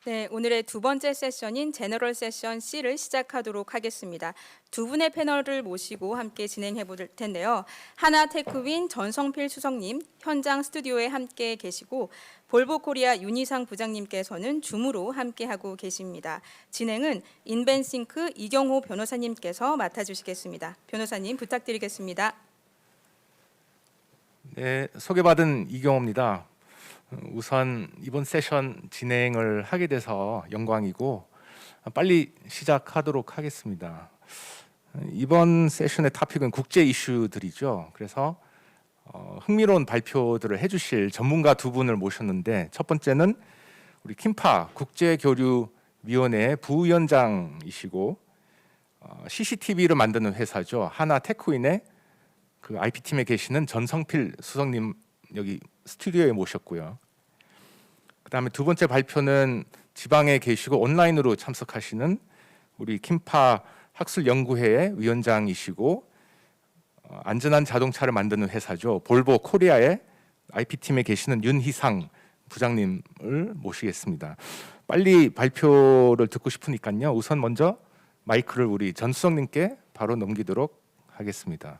네, 오늘의 두 번째 세션인 제너럴 세션 C를 시작하도록 하겠습니다. 두 분의 패널을 모시고 함께 진행해 볼 텐데요. 하나테크윈 전성필 수석님 현장 스튜디오에 함께 계시고 볼보 코리아 윤희상 부장님께서는 줌으로 함께하고 계십니다. 진행은 인벤싱크 이경호 변호사님께서 맡아주시겠습니다. 변호사님 부탁드리겠습니다. 네, 소개받은 이경호입니다. 우선 이번 세션 진행을 하게 돼서 영광이고 빨리 시작하도록 하겠습니다. 이번 세션의 토픽은 국제 이슈들이죠. 그래서 흥미로운 발표들을 해주실 전문가 두 분을 모셨는데 첫 번째는 우리 킴파 국제교류위원회 부위원장이시고 CCTV를 만드는 회사죠. 하나테크윈의 그 IP팀에 계시는 전성필 수석님 여기 스튜디오에 모셨고요. 그다음에 두 번째 발표는 지방에 계시고 온라인으로 참석하시는 우리 킴파 학술연구회의 위원장이시고 안전한 자동차를 만드는 회사죠. 볼보 코리아의 IP팀에 계시는 윤희상 부장님을 모시겠습니다. 빨리 발표를 듣고 싶으니까요. 우선 먼저 마이크를 우리 전 수석님께 바로 넘기도록 하겠습니다.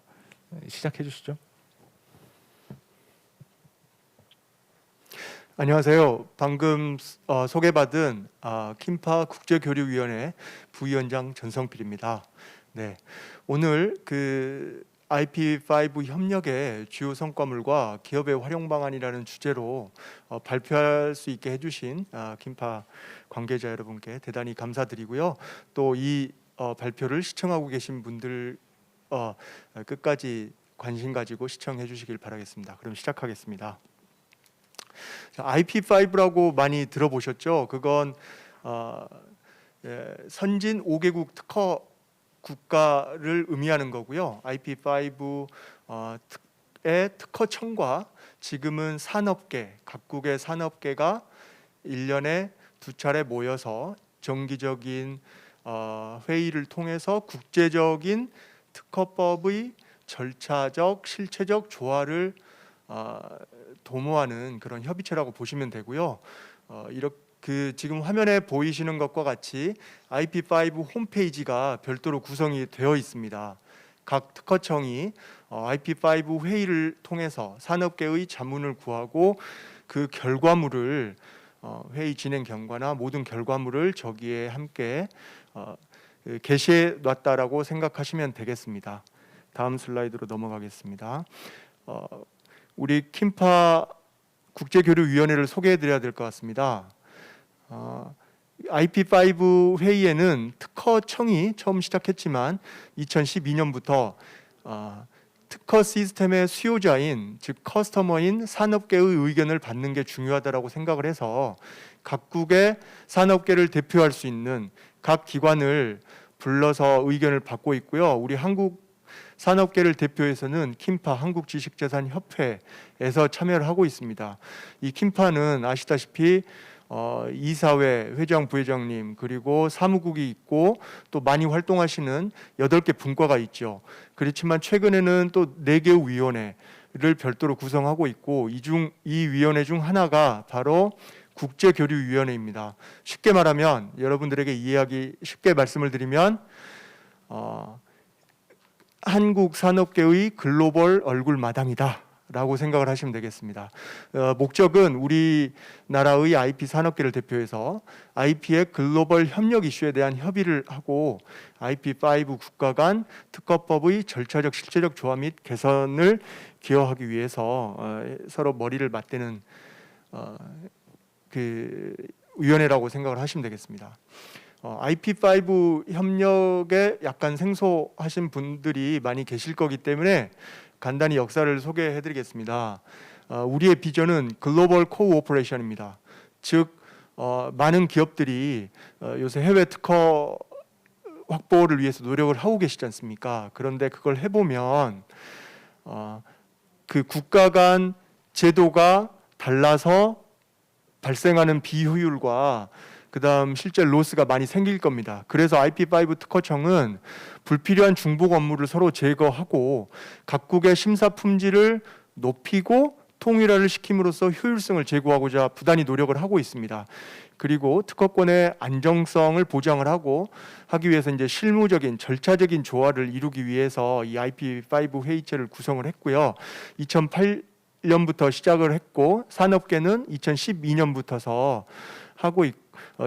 시작해 주시죠. 안녕하세요. 방금 소개받은 킴파 국제교류위원회 부위원장 전성필입니다. 네, 오늘 그 IP5 협력의 주요 성과물과 기업의 활용 방안이라는 주제로 발표할 수 있게 해주신 킴파 관계자 여러분께 대단히 감사드리고요. 또 이 발표를 시청하고 계신 분들 끝까지 관심 가지고 시청해 주시길 바라겠습니다. 그럼 시작하겠습니다. IP5라고 많이 들어보셨죠? 그건 선진 5개국 특허 국가를 의미하는 거고요. IP5의 특허청과 지금은 산업계, 각국의 산업계가 1년에 2차례 모여서 정기적인 회의를 통해서 국제적인 특허법의 절차적, 실체적 조화를 도모하는 그런 협의체라고 보시면 되고요. 이렇게 지금 화면에 보이시는 것과 같이 IP5 홈페이지가 별도로 구성이 되어 있습니다. 각 특허청이 IP5 회의를 통해서 산업계의 자문을 구하고 그 결과물을 회의 진행 경과나 모든 결과물을 저기에 함께 게시해 놨다라고 생각하시면 되겠습니다. 다음 슬라이드로 넘어가겠습니다. 우리 킴파 국제교류위원회를 소개해드려야 될 것 같습니다. IP5 회의에는 특허청이 처음 시작했지만 2012년부터 특허 시스템의 수요자인 즉 커스터머인 산업계의 의견을 받는 게 중요하다고 생각을 해서 각국의 산업계를 대표할 수 있는 각 기관을 불러서 의견을 받고 있고요. 우리 한국 산업계를 대표해서는 킴파 한국지식재산협회에서 참여를 하고 있습니다. 이 킴파는 아시다시피 이사회 회장, 부회장님 그리고 사무국이 있고 또 많이 활동하시는 8개 분과가 있죠. 그렇지만 최근에는 또 4개의 위원회를 별도로 구성하고 있고 이 위원회 중 하나가 바로 국제교류위원회입니다. 쉽게 말하면 여러분들에게 이해하기 쉽게 말씀을 드리면 한국 산업계의 글로벌 얼굴 마당이다 라고 생각을 하시면 되겠습니다. 목적은 우리나라의 IP 산업계를 대표해서 IP의 글로벌 협력 이슈에 대한 협의를 하고 IP5 국가 간 특허법의 절차적 실체적 조화 및 개선을 기여하기 위해서 서로 머리를 맞대는 그 위원회라고 생각을 하시면 되겠습니다. IP5 협력에 약간 생소하신 분들이 많이 계실 거기 때문에 간단히 역사를 소개해드리겠습니다. 우리의 비전은 글로벌 코오퍼레이션입니다. 즉 많은 기업들이 요새 해외 특허 확보를 위해서 노력을 하고 계시지 않습니까? 그런데 그걸 해보면 그 국가 간 제도가 달라서 발생하는 비효율과 그다음 실제 로스가 많이 생길 겁니다. 그래서 IP5 특허청은 불필요한 중복 업무를 서로 제거하고 각국의 심사 품질을 높이고 통일화를 시킴으로써 효율성을 제고하고자 부단히 노력을 하고 있습니다. 그리고 특허권의 안정성을 보장을 하기 위해서 이제 실무적인 절차적인 조화를 이루기 위해서 이 IP5 회의체를 구성을 했고요. 2008년부터 시작을 했고 산업계는 2012년부터서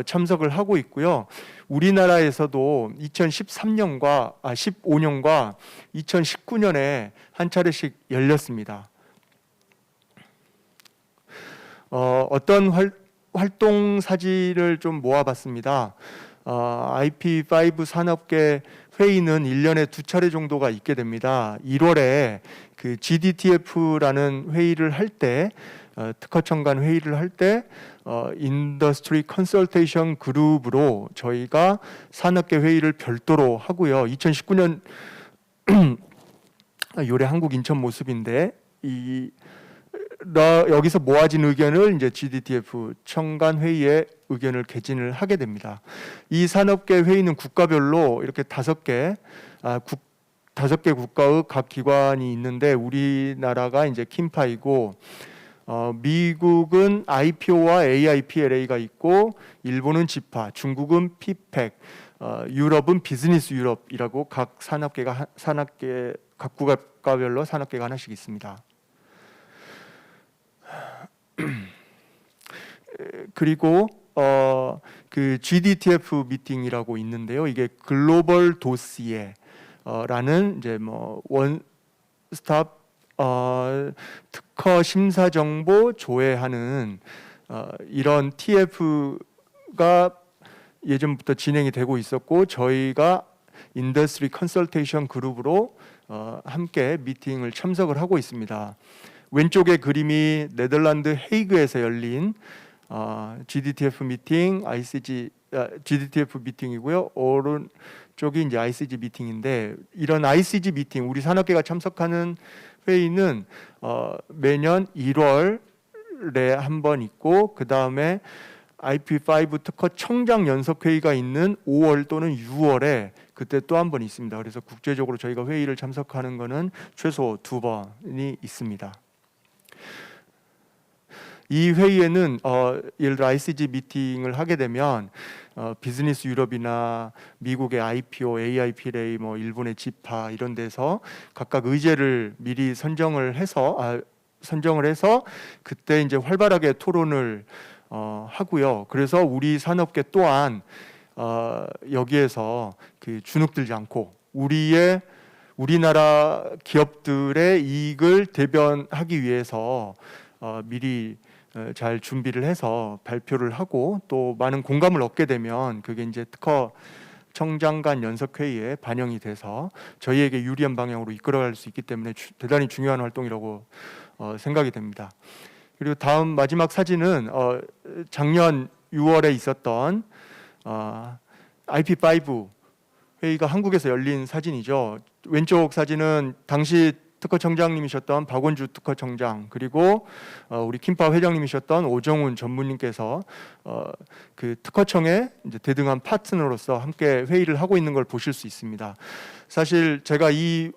참석을 하고 있고요. 우리나라에서도 15년과 2019년에 한 차례씩 열렸습니다. 어떤 활동 사진을 좀 모아봤습니다. IP5 산업계 회의는 1년에 2차례 정도가 있게 됩니다. 1월에 그 GDTF라는 회의를 할 때, 특허청 간 회의를 할 때 인더스트리 컨설테이션 그룹으로 저희가 산업계 회의를 별도로 하고요. 2019년 요래 한국 인천 모습인데 여기서 모아진 의견을 이제 GDTF 청간 회의에 의견을 개진을 하게 됩니다. 이 산업계 회의는 국가별로 이렇게 5개 국가의 각 기관이 있는데 우리나라가 이제 킴파이고 미국은 IPO와 AIPLA가 있고 일본은 지파, 중국은 피팩, 유럽은 비즈니스 유럽이라고 각 국가별로 산업계가 하나씩 있습니다. 그리고 그 GDTF 미팅이라고 있는데요. 이게 글로벌 도시에라는 이제 뭐 원스톱 특허 심사 정보 조회하는 이런 TF가 예전부터 진행이 되고 있었고 저희가 인더스트리 컨설테이션 그룹으로 함께 미팅을 참석을 하고 있습니다. 왼쪽의 그림이 네덜란드 헤이그에서 열린 GDTF 미팅, GDTF 미팅이고요. 오른쪽이 이제 ICG 미팅인데 이런 ICG 미팅, 우리 산업계가 참석하는 회의는 매년 1월에 한 번 있고 그 다음에 IP5 특허 청장 연석 회의가 있는 5월 또는 6월에 그때 또 한 번 있습니다. 그래서 국제적으로 저희가 회의를 참석하는 것은 최소 2번이 있습니다. 이 회의에는 예를 들어 ICG 미팅을 하게 되면 비즈니스 유럽이나 미국의 IPO, AIPLA, 뭐 일본의 지파 이런 데서 각각 의제를 미리 선정을 해서 그때 이제 활발하게 토론을 하고요. 그래서 우리 산업계 또한 여기에서 그 주눅들지 않고 우리나라 기업들의 이익을 대변하기 위해서 미리 잘 준비를 해서 발표를 하고 또 많은 공감을 얻게 되면 그게 이제 특허 청장 간 연석 회의에 반영이 돼서 저희에게 유리한 방향으로 이끌어갈 수 있기 때문에 대단히 중요한 활동이라고 생각이 됩니다. 그리고 다음 마지막 사진은 작년 6월에 있었던 IP5 회의가 한국에서 열린 사진이죠. 왼쪽 사진은 당시 특허청장님이셨던 박원주 특허청장 그리고 우리 킴파 회장님이셨던 오정훈 전무님께서 그 특허청의 이제 대등한 파트너로서 함께 회의를 하고 있는 걸 보실 수 있습니다. 사실 제가 이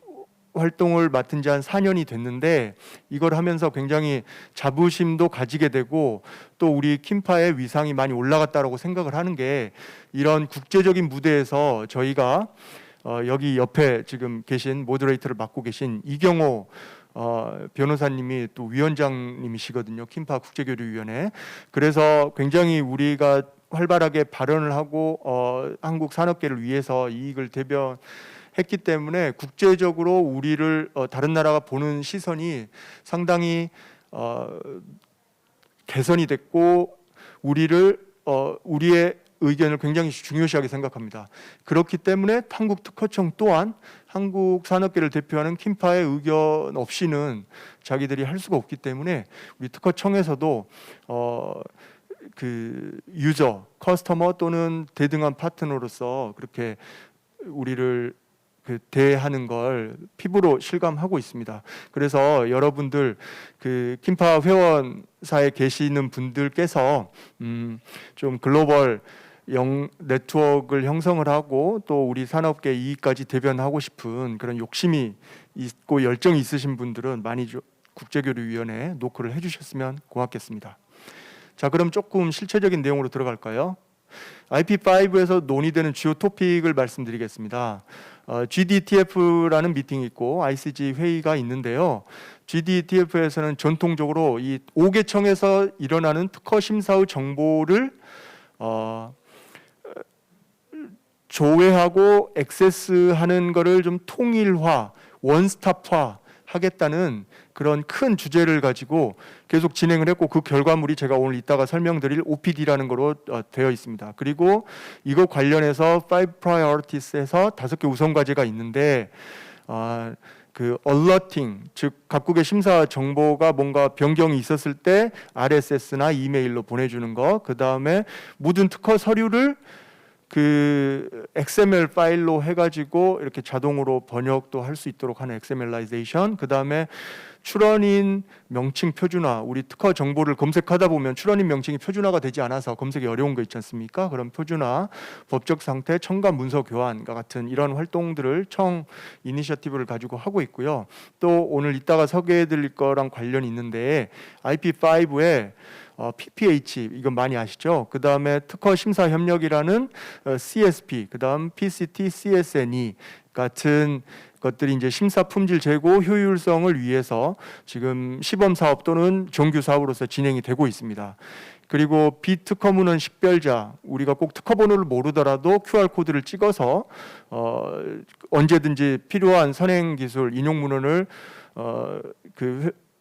활동을 맡은 지 한 4년이 됐는데 이걸 하면서 굉장히 자부심도 가지게 되고 또 우리 킴파의 위상이 많이 올라갔다라고 생각을 하는 게 이런 국제적인 무대에서 저희가 여기 옆에 지금 계신 모더레이터를 맡고 계신 이경호 변호사님이 또 위원장님이시거든요. 킴파 국제교류위원회. 그래서 굉장히 우리가 활발하게 발언을 하고 한국 산업계를 위해서 이익을 대변했기 때문에 국제적으로 우리를 다른 나라가 보는 시선이 상당히 개선이 됐고 우리의 의견을 굉장히 중요시하게 생각합니다. 그렇기 때문에 한국 특허청 또한 한국 산업계를 대표하는 킴파의 의견 없이는 자기들이 할 수가 없기 때문에 우리 특허청에서도 그 유저, 커스터머 또는 대등한 파트너로서 그렇게 우리를 대하는 걸 피부로 실감하고 있습니다. 그래서 여러분들 그 킴파 회원사에 계시는 분들께서 좀 글로벌 네트워크를 형성을 하고 또 우리 산업계 이익까지 대변하고 싶은 그런 욕심이 있고 열정이 있으신 분들은 많이 국제교류위원회에 노크를 해주셨으면 고맙겠습니다. 자, 그럼 조금 실체적인 내용으로 들어갈까요? IP5에서 논의되는 주요 토픽을 말씀드리겠습니다. GDTF라는 미팅이 있고 ICG 회의가 있는데요. GDTF에서는 전통적으로 이 5개청에서 일어나는 특허 심사의 정보를 조회하고 액세스하는 것을 좀 통일화, 원스톱화 하겠다는 그런 큰 주제를 가지고 계속 진행을 했고, 그 결과물이 제가 오늘 이따가 설명드릴 OPD라는 거로 되어 있습니다. 그리고 이거 관련해서 5 priorities에서 5개 우선 과제가 있는데 그 alerting, 즉 각국의 심사 정보가 뭔가 변경이 있었을 때 RSS나 이메일로 보내주는 거, 그 다음에 모든 특허 서류를 그 XML 파일로 해가지고 이렇게 자동으로 번역도 할 수 있도록 하는 XMLization, 그 다음에 출원인 명칭 표준화, 우리 특허 정보를 검색하다 보면 출원인 명칭이 표준화가 되지 않아서 검색이 어려운 거 있지 않습니까? 그런 표준화, 법적 상태, 첨가 문서 교환과 같은 이런 활동들을 청 이니셔티브를 가지고 하고 있고요. 또 오늘 이따가 소개해드릴 거랑 관련이 있는데 IP5에 PPH, 이건 많이 아시죠? 그 다음에 특허 심사 협력이라는 CSP, 그 다음 PCT, CSNE 같은 것들이 이제 심사 품질 제고 효율성을 위해서 지금 시범 사업 또는 정규 사업으로서 진행이 되고 있습니다. 그리고 비특허문헌 식별자, 우리가 꼭 특허 번호를 모르더라도 QR 코드를 찍어서 언제든지 필요한 선행 기술 인용 문헌을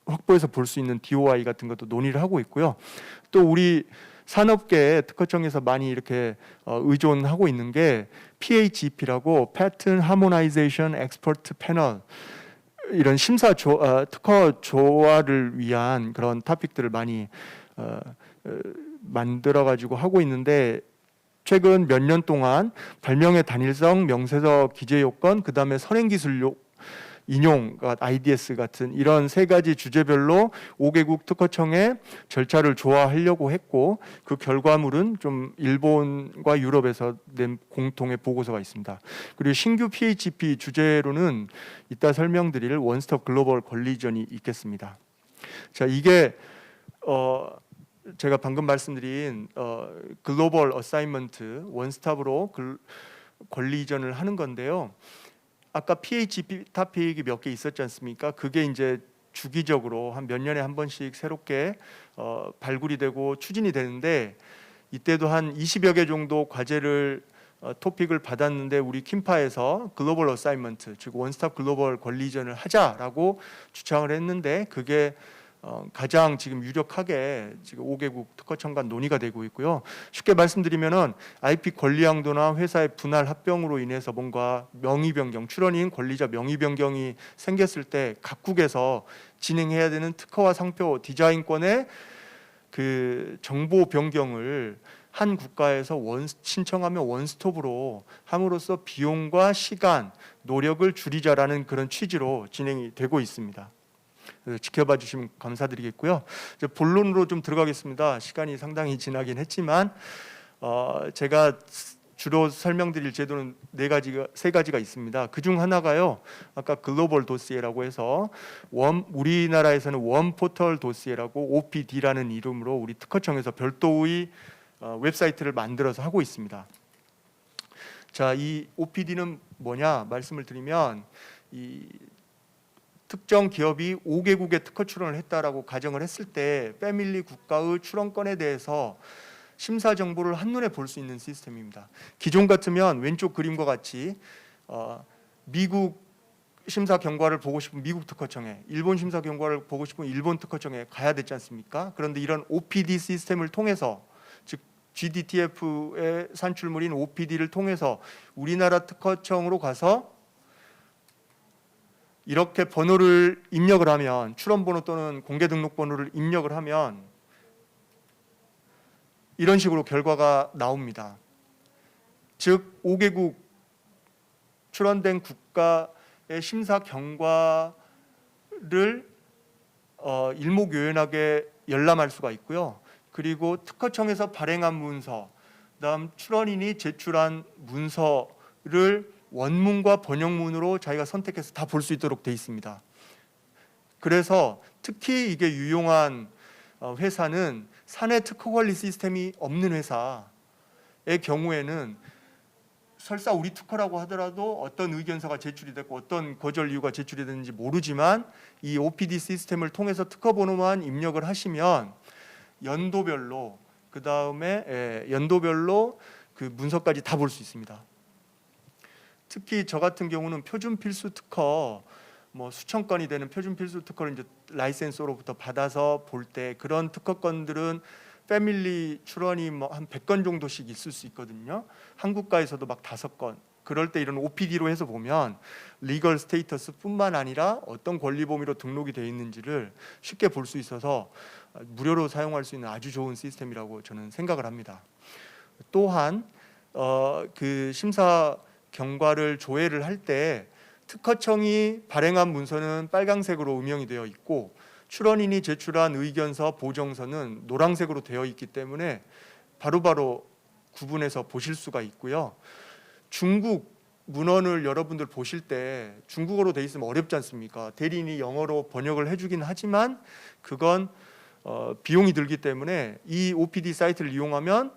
확보해서 볼 수 있는 DOI 같은 것도 논의를 하고 있고요. 또 우리 산업계 특허청에서 많이 이렇게 의존하고 있는 게 PHEP라고 Patent Harmonization Expert Panel, 이런 심사 특허 조화를 위한 그런 토픽들을 많이 만들어 가지고 하고 있는데, 최근 몇 년 동안 발명의 단일성, 명세서 기재 요건, 그 다음에 선행 기술 인용, IDS 같은 이런 세 가지 주제별로 5개국 특허청의 절차를 조화하려고 했고, 그 결과물은 좀 일본과 유럽에서 낸 공통의 보고서가 있습니다. 그리고 신규 PHP 주제로는 이따 설명드릴 원스톱 글로벌 권리전이 있겠습니다. 자, 이게 제가 방금 말씀드린 글로벌 어사이먼트 원스톱으로 권리전을 하는 건데요. 아까 PHP 토픽이 몇 개 있었지 않습니까? 그게 이제 주기적으로 한 몇 년에 한 번씩 새롭게 발굴이 되고 추진이 되는데, 이때도 한 20여 개 정도 과제를 토픽을 받았는데, 우리 킴파에서 글로벌 어사이먼트, 즉 원스톱 글로벌 권리전을 하자라고 주창을 했는데, 그게 가장 지금 유력하게 지금 5개국 특허청 간 논의가 되고 있고요. 쉽게 말씀드리면은 IP 권리 양도나 회사의 분할 합병으로 인해서 뭔가 명의 변경, 출원인 권리자 명의 변경이 생겼을 때 각국에서 진행해야 되는 특허와 상표 디자인권의 그 정보 변경을 한 국가에서 신청하면 원스톱으로 함으로써 비용과 시간, 노력을 줄이자라는 그런 취지로 진행이 되고 있습니다. 지켜봐 주시면 감사드리겠고요. 이제 본론으로 좀 들어가겠습니다. 시간이 상당히 지나긴 했지만 제가 주로 설명드릴 제도는 세 가지가 있습니다. 그중 하나가요, 아까 글로벌 도시에라고 해서 우리나라에서는 원 포털 도시에라고 OPD라는 이름으로 우리 특허청에서 별도의 웹사이트를 만들어서 하고 있습니다. 자, 이 OPD는 뭐냐 말씀을 드리면, 이 특정 기업이 5개국에 특허 출원을 했다라고 가정을 했을 때 패밀리 국가의 출원권에 대해서 심사 정보를 한눈에 볼 수 있는 시스템입니다. 기존 같으면 왼쪽 그림과 같이 미국 심사 경과를 보고 싶은 미국 특허청에, 일본 심사 경과를 보고 싶은 일본 특허청에 가야 되지 않습니까? 그런데 이런 OPD 시스템을 통해서, 즉 GDTF의 산출물인 OPD를 통해서 우리나라 특허청으로 가서 이렇게 번호를 입력을 하면, 출원번호 또는 공개등록번호를 입력을 하면 이런 식으로 결과가 나옵니다. 즉 5개국 출원된 국가의 심사 경과를 일목요연하게 열람할 수가 있고요. 그리고 특허청에서 발행한 문서, 그다음 출원인이 제출한 문서를 원문과 번역문으로 자기가 선택해서 다 볼 수 있도록 돼 있습니다. 그래서 특히 이게 유용한 회사는 사내 특허 관리 시스템이 없는 회사의 경우에는 설사 우리 특허라고 하더라도 어떤 의견서가 제출이 됐고 어떤 거절 이유가 제출이 됐는지 모르지만 이 OPD 시스템을 통해서 특허 번호만 입력을 하시면 연도별로 연도별로 그 문서까지 다 볼 수 있습니다. 특히 저 같은 경우는 표준 필수 특허 뭐 수천 건이 되는 표준 필수 특허를 이제 라이센서로부터 받아서 볼 때 그런 특허건들은 패밀리 출원이 뭐 한 100건 정도씩 있을 수 있거든요. 한국가에서도 막 5건. 그럴 때 이런 OPD로 해서 보면 리걸 스테이터스뿐만 아니라 어떤 권리 범위로 등록이 되어 있는지를 쉽게 볼 수 있어서 무료로 사용할 수 있는 아주 좋은 시스템이라고 저는 생각을 합니다. 또한 그 심사 경과를 조회를 할 때 특허청이 발행한 문서는 빨강색으로 음영이 되어 있고 출원인이 제출한 의견서, 보정서는 노란색으로 되어 있기 때문에 바로바로 구분해서 보실 수가 있고요. 중국 문헌을 여러분들 보실 때 중국어로 돼 있으면 어렵지 않습니까? 대리인이 영어로 번역을 해주긴 하지만 그건 비용이 들기 때문에 이 OPD 사이트를 이용하면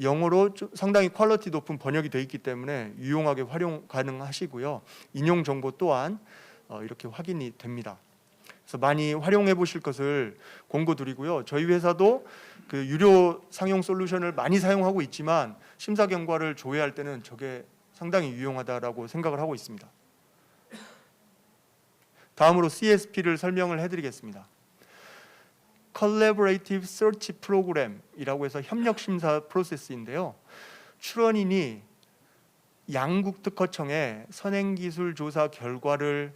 영어로 상당히 퀄리티 높은 번역이 되어 있기 때문에 유용하게 활용 가능하시고요. 인용 정보 또한 이렇게 확인이 됩니다. 그래서 많이 활용해 보실 것을 권고드리고요. 저희 회사도 그 유료 상용 솔루션을 많이 사용하고 있지만 심사 경과를 조회할 때는 저게 상당히 유용하다라고 생각을 하고 있습니다. 다음으로 CSP를 설명을 해드리겠습니다. Collaborative Search Program이라고 해서 협력 심사 프로세스인데요. 출원인이 양국 특허청에 선행기술 조사 결과를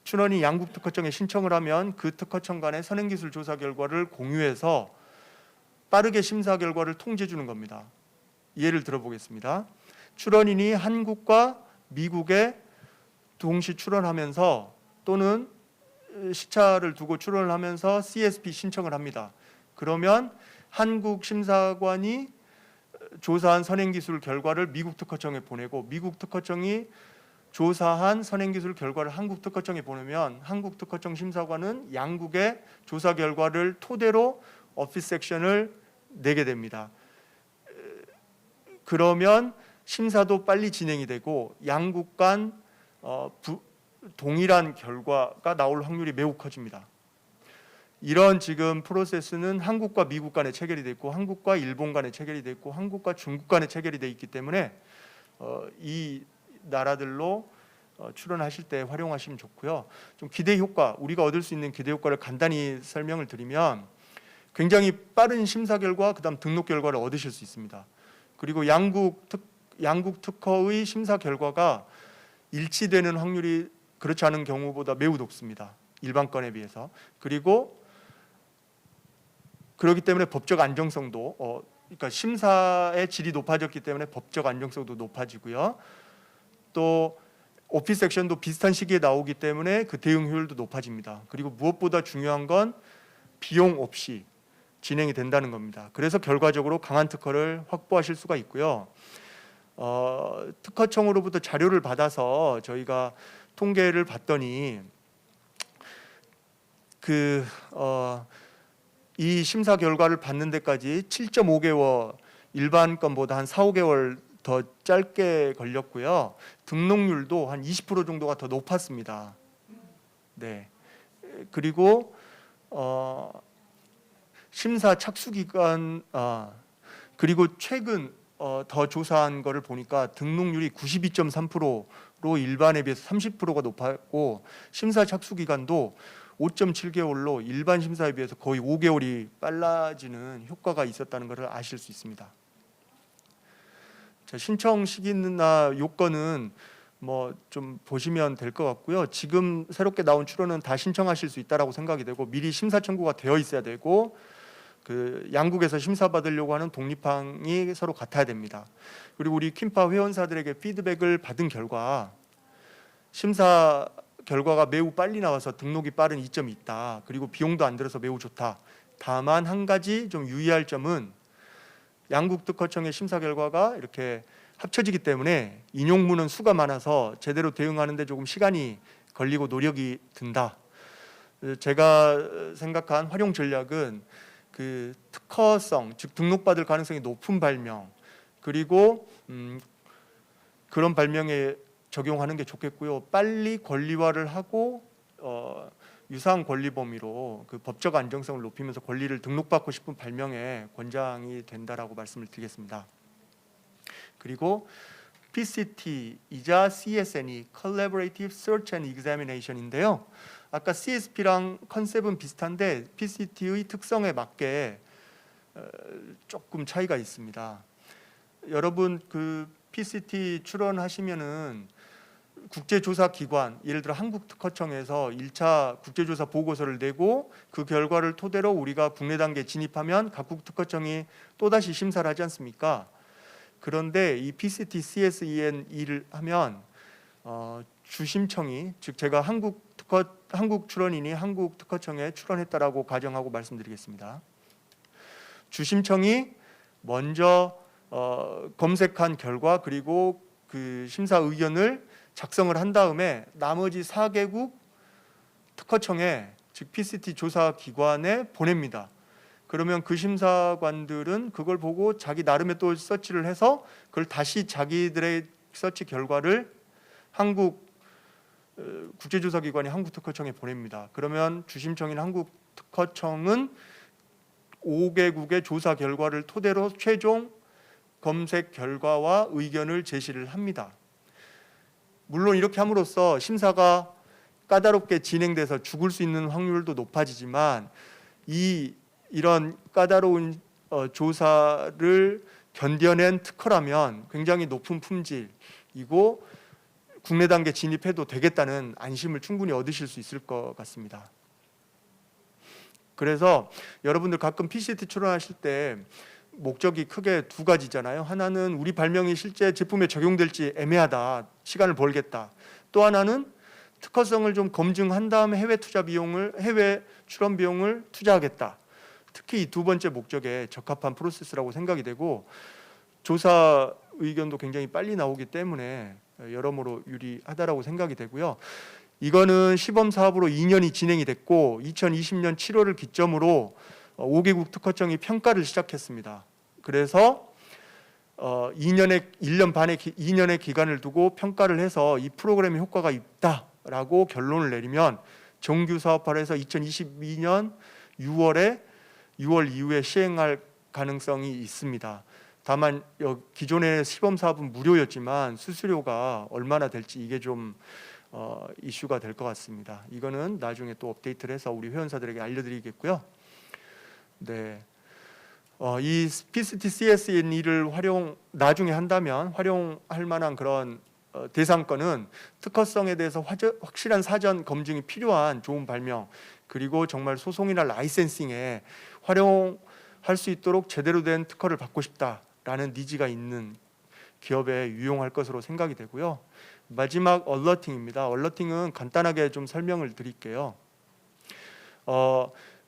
출원이 양국 특허청에 신청을 하면 그 특허청 간의 선행기술 조사 결과를 공유해서 빠르게 심사 결과를 통지해 주는 겁니다. 예를 들어보겠습니다. 출원인이 한국과 미국에 동시 출원하면서 또는 시차를 두고 출원을 하면서 CSP 신청을 합니다. 그러면 한국 심사관이 조사한 선행기술 결과를 미국 특허청에 보내고 미국 특허청이 조사한 선행기술 결과를 한국 특허청에 보내면 한국 특허청 심사관은 양국의 조사 결과를 토대로 오피스 액션을 내게 됩니다. 그러면 심사도 빨리 진행이 되고 양국 간 동일한 결과가 나올 확률이 매우 커집니다. 이런 지금 프로세스는 한국과 미국 간에 체결이 돼 있고 한국과 일본 간에 체결이 돼 있고 한국과 중국 간에 체결이 돼 있기 때문에 이 나라들로 출원하실 때 활용하시면 좋고요. 좀 기대 효과, 우리가 얻을 수 있는 기대 효과를 간단히 설명을 드리면 굉장히 빠른 심사 결과, 그다음 등록 결과를 얻으실 수 있습니다. 그리고 양국 특허의 심사 결과가 일치되는 확률이 그렇지 않은 경우보다 매우 높습니다. 일반 건에 비해서. 그리고 그렇기 때문에 법적 안정성도 그러니까 심사의 질이 높아졌기 때문에 법적 안정성도 높아지고요. 또 오피스 액션도 비슷한 시기에 나오기 때문에 그 대응 효율도 높아집니다. 그리고 무엇보다 중요한 건 비용 없이 진행이 된다는 겁니다. 그래서 결과적으로 강한 특허를 확보하실 수가 있고요. 특허청으로부터 자료를 받아서 저희가 통계를 봤더니 이 심사 결과를 받는 데까지 7.5개월, 일반 건보다 한 4, 5개월 더 짧게 걸렸고요. 등록률도 한 20% 정도가 더 높았습니다. 네. 그리고 심사 착수 기간 그리고 최근 더 조사한 거를 보니까 등록률이 92.3%로 일반에 비해서 30%가 높았고 심사 착수 기간도 5.7개월로 일반 심사에 비해서 거의 5개월이 빨라지는 효과가 있었다는 것을 아실 수 있습니다. 자, 신청 시기나 요건은 뭐 좀 보시면 될 것 같고요. 지금 새롭게 나온 출원은 다 신청하실 수 있다라고 생각이 되고 미리 심사 청구가 되어 있어야 되고 그 양국에서 심사 받으려고 하는 독립항이 서로 같아야 됩니다. 그리고 우리 킴파 회원사들에게 피드백을 받은 결과 심사 결과가 매우 빨리 나와서 등록이 빠른 이점이 있다. 그리고 비용도 안 들어서 매우 좋다. 다만 한 가지 좀 유의할 점은 양국 특허청의 심사 결과가 이렇게 합쳐지기 때문에 인용문은 수가 많아서 제대로 대응하는 데 조금 시간이 걸리고 노력이 든다. 제가 생각한 활용 전략은 그 특허성, 즉 등록받을 가능성이 높은 발명, 그리고 그런 발명에 적용하는 게 좋겠고요. 빨리 권리화를 하고 유사한 권리 범위로 그 법적 안정성을 높이면서 권리를 등록받고 싶은 발명에 권장이 된다라고 말씀을 드리겠습니다. 그리고 PCT이자 CSN이 Collaborative Search and Examination인데요. 아까 CSP랑 컨셉은 비슷한데 PCT의 특성에 맞게 조금 차이가 있습니다. 여러분 그 PCT 출원하시면은 국제조사기관, 예를 들어 한국특허청에서 1차 국제조사 보고서를 내고 그 결과를 토대로 우리가 국내 단계에 진입하면 각국 특허청이 또다시 심사를 하지 않습니까? 그런데 이 PCT CSEN을 하면 주심청이, 즉 제가 한국 출원인이 한국 특허청에 출원했다라고 가정하고 말씀드리겠습니다. 주심청이 먼저 검색한 결과 그리고 그 심사 의견을 작성을 한 다음에 나머지 4개국 특허청에, 즉 PCT 조사 기관에 보냅니다. 그러면 그 심사관들은 그걸 보고 자기 나름의 또 서치를 해서 그걸 다시 자기들의 서치 결과를 한국 국제조사기관이 한국특허청에 보냅니다. 그러면 주심청인 한국특허청은 5개국의 조사 결과를 토대로 최종 검색 결과와 의견을 제시를 합니다. 물론 이렇게 함으로써 심사가 까다롭게 진행돼서 죽을 수 있는 확률도 높아지지만 이런 까다로운 조사를 견뎌낸 특허라면 굉장히 높은 품질이고 국내 단계 진입해도 되겠다는 안심을 충분히 얻으실 수 있을 것 같습니다. 그래서 여러분들 가끔 PCT 출원하실 때 목적이 크게 두 가지잖아요. 하나는 우리 발명이 실제 제품에 적용될지 애매하다, 시간을 벌겠다. 또 하나는 특허성을 좀 검증한 다음에 해외 출원 비용을 투자하겠다. 특히 이 두 번째 목적에 적합한 프로세스라고 생각이 되고 조사 의견도 굉장히 빨리 나오기 때문에 여러모로 유리하다라고 생각이 되고요. 이거는 시범 사업으로 2년이 진행이 됐고 2020년 7월을 기점으로 5개국 특허청이 평가를 시작했습니다. 그래서 2년의 기간을 두고 평가를 해서 이 프로그램의 효과가 있다라고 결론을 내리면 정규 사업화를 해서 2022년 6월 이후에 시행할 가능성이 있습니다. 다만 기존의 시범 사업은 무료였지만 수수료가 얼마나 될지 이게 좀 이슈가 될 것 같습니다. 이거는 나중에 또 업데이트를 해서 우리 회원사들에게 알려드리겠고요. 네, 이 PCT CSNE를 나중에 한다면 활용할 만한 그런 대상권은 특허성에 대해서 확실한 사전 검증이 필요한 좋은 발명, 그리고 정말 소송이나 라이센싱에 활용할 수 있도록 제대로 된 특허를 받고 싶다라는 니즈가 있는 기업에 유용할 것으로 생각이 되고요. 마지막 얼러팅입니다. 얼러팅은 간단하게 좀 설명을 드릴게요.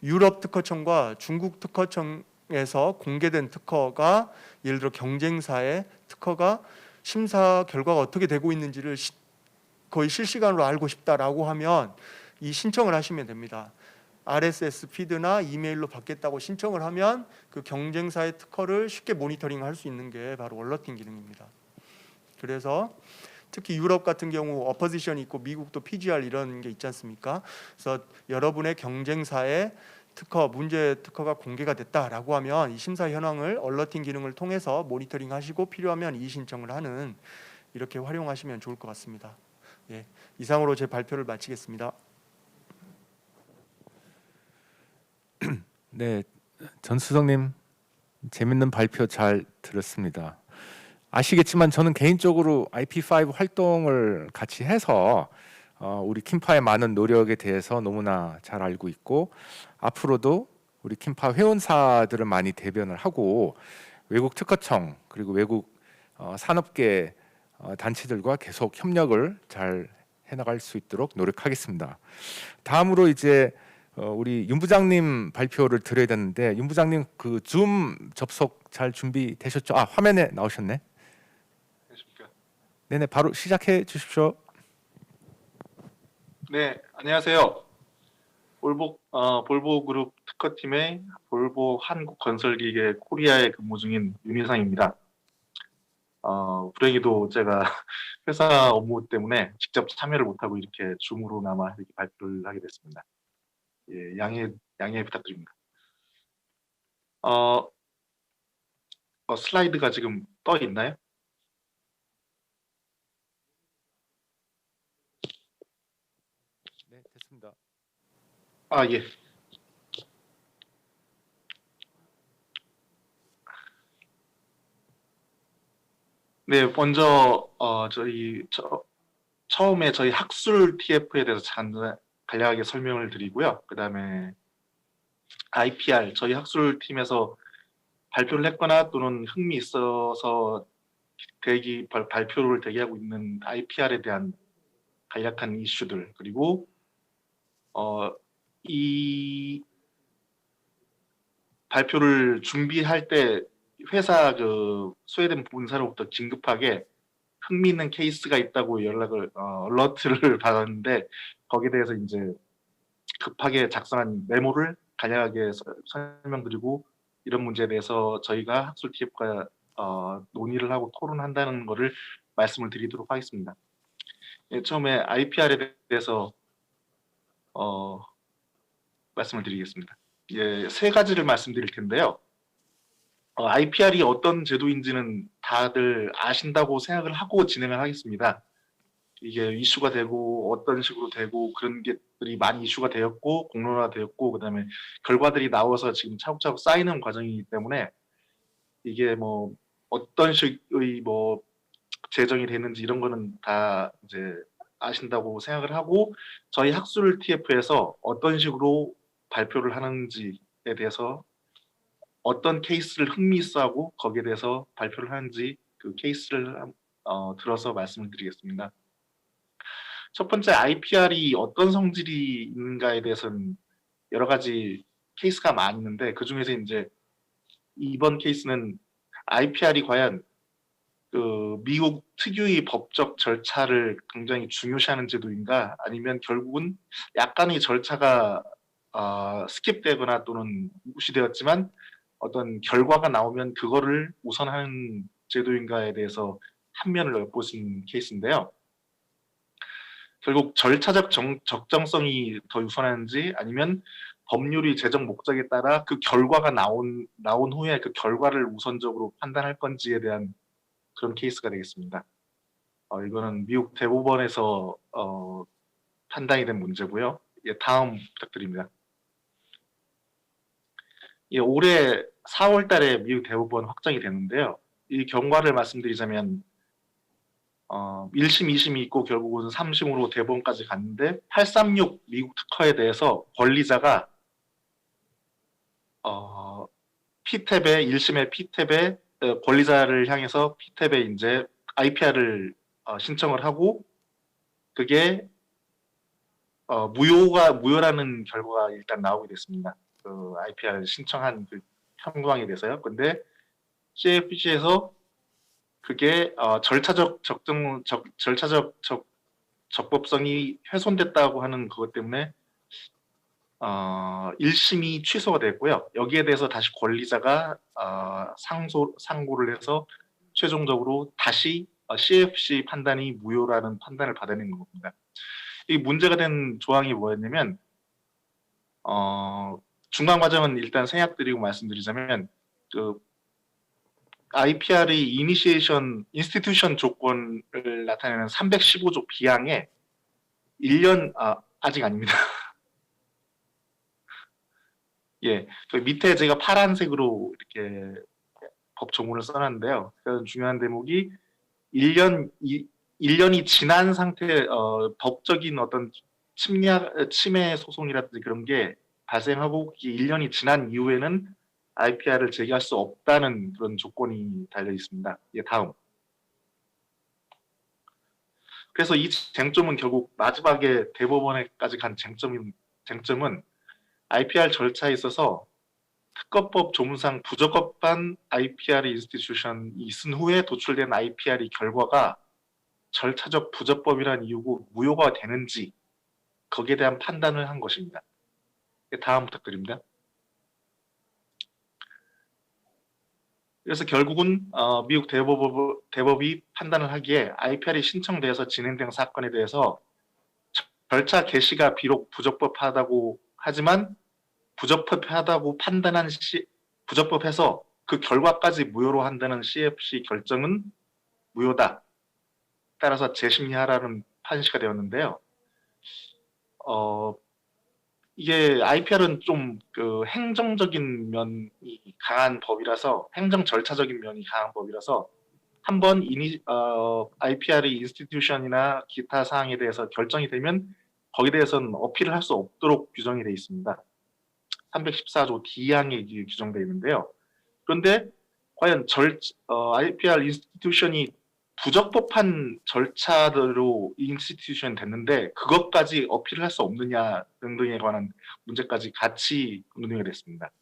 유럽 특허청과 중국 특허청에서 공개된 특허가, 예를 들어 경쟁사의 특허가 심사 결과가 어떻게 되고 있는지를 거의 실시간으로 알고 싶다라고 하면 이 신청을 하시면 됩니다. RSS 피드나 이메일로 받겠다고 신청을 하면 그 경쟁사의 특허를 쉽게 모니터링할 수 있는 게 바로 얼러팅 기능입니다. 그래서 특히 유럽 같은 경우 어포지션이 있고 미국도 PGR 이런 게 있지 않습니까? 그래서 여러분의 경쟁사의 문제 특허가 공개가 됐다라고 하면 이 심사 현황을 얼러팅 기능을 통해서 모니터링하시고 필요하면 이의신청을 하는, 이렇게 활용하시면 좋을 것 같습니다. 예, 이상으로 제 발표를 마치겠습니다. 네, 전 수석님 재밌는 발표 잘 들었습니다. 아시겠지만 저는 개인적으로 IP5 활동을 같이 해서 우리 킴파의 많은 노력에 대해서 너무나 잘 알고 있고, 앞으로도 우리 킴파 회원사들을 많이 대변을 하고 외국 특허청 그리고 외국 산업계 단체들과 계속 협력을 잘 해나갈 수 있도록 노력하겠습니다. 다음으로 이제 우리 윤 부장님 발표를 드려야 되는데, 윤 부장님 그 줌 접속 잘 준비되셨죠? 화면에 나오셨네. 네네, 바로 시작해 주십시오. 네, 안녕하세요. 볼보 그룹 특허팀의 볼보 한국건설기계 코리아에 근무 중인 윤희상입니다. 불행히도 제가 회사 업무 때문에 직접 참여를 못하고 이렇게 줌으로나마 이렇게 발표를 하게 됐습니다. 예, 양해 부탁드립니다. 슬라이드가 지금 떠 있나요? 네, 됐습니다. 예. 네, 먼저 처음에 저희 학술 TF에 대해서 간략하게 설명을 드리고요. 그다음에 IPR 저희 학술팀에서 발표를 했거나 또는 흥미 있어서 발표를 대기하고 있는 IPR에 대한 간략한 이슈들, 그리고 이 발표를 준비할 때 회사 스웨덴 본사로부터 긴급하게 흥미 있는 케이스가 있다고 얼러트를 받았는데, 거기에 대해서 이제 급하게 작성한 메모를 간략하게 설명드리고, 이런 문제에 대해서 저희가 학술 TF가 논의를 하고 토론한다는 것을 말씀을 드리도록 하겠습니다. 예, 처음에 IPR에 대해서 말씀을 드리겠습니다. 예, 세 가지를 말씀드릴 텐데요. IPR이 어떤 제도인지는 다들 아신다고 생각을 하고 진행을 하겠습니다. 이게 이슈가 되고 어떤 식으로 되고 그런 것들이 많이 이슈가 되었고 공론화되었고, 그다음에 결과들이 나와서 지금 차곡차곡 쌓이는 과정이기 때문에 이게 뭐 어떤 식의 뭐 제정이 되는지 이런 거는 다 이제 아신다고 생각을 하고, 저희 학술 TF에서 어떤 식으로 발표를 하는지에 대해서, 어떤 케이스를 흥미있어하고 거기에 대해서 발표를 하는지 그 케이스를 들어서 말씀을 드리겠습니다. 첫 번째, IPR이 어떤 성질이 있는가에 대해서는 여러 가지 케이스가 많이 있는데, 그 중에서 이제 이번 케이스는 IPR이 과연 미국 특유의 법적 절차를 굉장히 중요시하는 제도인가, 아니면 결국은 약간의 절차가 스킵되거나 또는 무시되었지만 어떤 결과가 나오면 그거를 우선하는 제도인가에 대해서 한 면을 엿보신 케이스인데요. 결국 절차적 적정성이 더 우선하는지, 아니면 법률이 제정 목적에 따라 그 결과가 나온 후에 그 결과를 우선적으로 판단할 건지에 대한 그런 케이스가 되겠습니다. 이거는 미국 대법원에서 판단이 된 문제고요. 예, 다음 부탁드립니다. 예, 올해 4월 달에 미국 대법원 확정이 됐는데요. 이 경과를 말씀드리자면 1심, 2심이 있고 결국은 3심으로 대법원까지 갔는데, 836 미국 특허에 대해서 권리자가 P탭에 1심의 P탭에 권리자를 향해서 P탭에 이제 IPR을 신청을 하고, 그게 무효라는 결과가 일단 나오게 됐습니다. 그 IPR을 신청한 그 형광에 대해서요. 근데 CFPC에서 그게 절차적 적법성이 훼손됐다고 하는 그것 때문에 1심이 취소가 됐고요. 여기에 대해서 다시 권리자가 상고를 해서 최종적으로 다시 CFC 판단이 무효라는 판단을 받아낸 겁니다. 이 문제가 된 조항이 뭐였냐면, 중간 과정은 일단 생략드리고 말씀드리자면, 그 IPR의 이니시에이션 인스티튜션 조건을 나타내는 315조 B항에 1년 아직 아닙니다. 예, 그 밑에 제가 파란색으로 이렇게 법 조문을 써놨는데요. 그 중요한 대목이 1년이 지난 상태, 법적인 어떤 침해 소송이라든지 그런 게 발생하고 1년이 지난 이후에는 IPR을 제기할 수 없다는 그런 조건이 달려 있습니다. 예, 다음. 그래서 이 쟁점은 결국 마지막에 대법원에까지 간 쟁점은 IPR 절차에 있어서 특허법 조문상 부적법한 IPR 인스티튜션이 있은 후에 도출된 IPR의 결과가 절차적 부적법이라는 이유고 무효가 되는지, 거기에 대한 판단을 한 것입니다. 다음 부탁드립니다. 그래서 결국은 미국 대법이 판단을 하기에 IPR이 신청돼서 진행된 사건에 대해서 절차 개시가 비록 부적법하다고 하지만 부적법하다고 판단한 부적법해서 그 결과까지 무효로 한다는 CFC 결정은 무효다. 따라서 재심리하라는 판시가 되었는데요. 이게 IPR은 좀 그 행정적인 면이 강한 법이라서 행정 절차적인 면이 강한 법이라서 한번 IPR이 인스티튜션이나 기타 사항에 대해서 결정이 되면 거기에 대해서는 어필을 할 수 없도록 규정이 되어 있습니다. 314조 D항에 규정되어 있는데요. 그런데 과연 IPR 인스티튜션이 부적법한 절차대로 인스티튜션 됐는데 그것까지 어필을 할 수 없느냐 등등에 관한 문제까지 같이 논의가 됐습니다.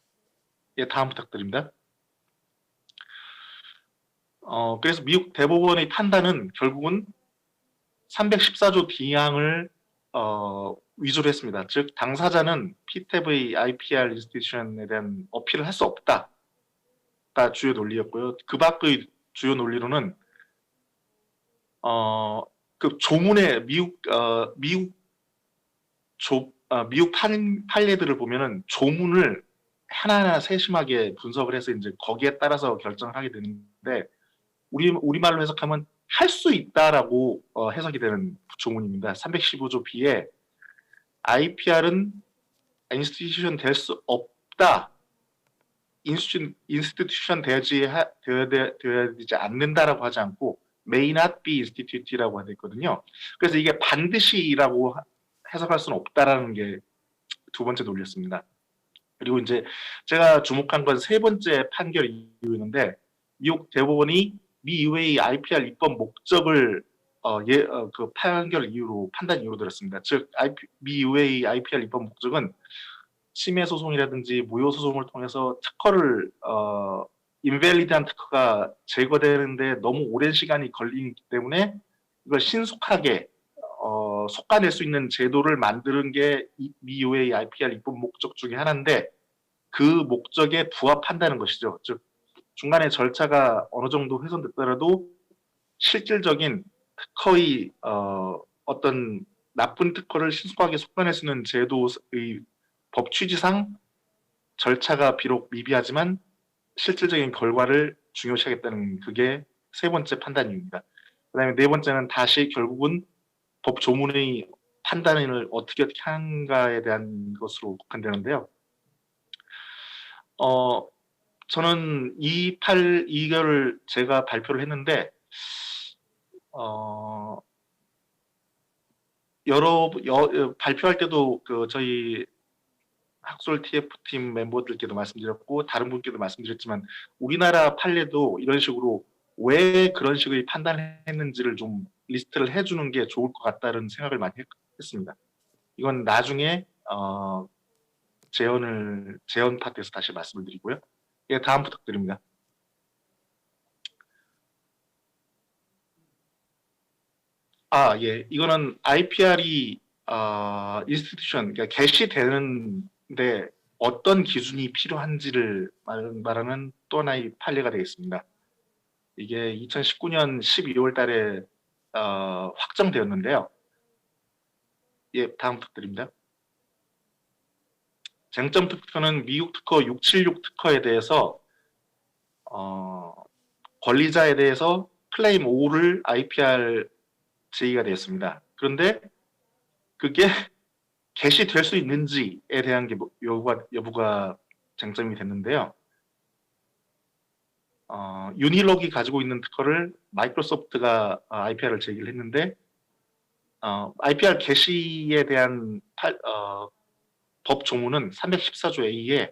예, 다음 부탁드립니다. 그래서 미국 대법원의 판단은 결국은 314조 D항을 위조를 했습니다. 즉 당사자는 PTAB의 IPR 인스티튜션에 대한 어필을 할 수 없다가 주요 논리였고요. 그 밖의 주요 논리로는 그 조문에 미국 판례들을 보면은 조문을 하나하나 세심하게 분석을 해서 이제 거기에 따라서 결정을 하게 되는데 우리말로 해석하면 할 수 있다라고 해석이 되는 조문입니다. 315조 B에 IPR은 인스티튜션 될 수 없다. 인스티튜션 되어야 되지 않는다라고 하지 않고 may not be institute라고 되어 있거든요. 그래서 이게 반드시라고 해석할 수는 없다라는 게 두 번째 논리였습니다. 그리고 이제 제가 주목한 건 세 번째 판결 이유였는데 미국 대법원이 미 의회의 IPR 입법 목적을 그 판단 이유로 들었습니다. 즉 미 의회의 IPR 입법 목적은 침해 소송이라든지 무효 소송을 통해서 특허를 인밸리드한 특허가 제거되는데 너무 오랜 시간이 걸리기 때문에 이걸 신속하게 속아낼 수 있는 제도를 만드는 게 미 의회의 IPR 입법 목적 중에 하나인데 그 목적에 부합한다는 것이죠. 즉 중간에 절차가 어느 정도 훼손됐더라도 실질적인 특허의 어떤 나쁜 특허를 신속하게 속아낼 수 있는 제도의 법 취지상 절차가 비록 미비하지만 실질적인 결과를 중요시하겠다는 그게 세 번째 판단 이유입니다. 그다음에 네 번째는 다시 결국은 법 조문의 판단을 어떻게 하는가에 대한 것으로 국한되는데요. 저는 이거를 제가 발표를 했는데 발표할 때도 그 저희 학술 TF팀 멤버들께도 말씀드렸고 다른 분께도 말씀드렸지만 우리나라 판례도 이런 식으로 왜 그런 식의 판단을 했는지를 좀 리스트를 해주는 게 좋을 것 같다는 생각을 많이 했습니다. 이건 나중에 재연 파트에서 다시 말씀을 드리고요. 예, 다음 부탁드립니다. 예, 이거는 IPR이 인스티튜션, 그러니까 개시되는데 어떤 기준이 필요한지를 말하는 또 하나의 판례가 되겠습니다. 이게 2019년 12월 달에 확정되었는데요. 예, 다음 부탁드립니다. 쟁점 특허는 미국 특허 676 특허에 대해서 권리자에 대해서 클레임 5를 IPR 제의가 되었습니다. 그런데 그게 개시될 수 있는지에 대한 게 여부가 쟁점이 됐는데요. 유니록이 가지고 있는 특허를 마이크로소프트가 IPR을 제기를 했는데 IPR 개시에 대한 법 조문은 314조 A에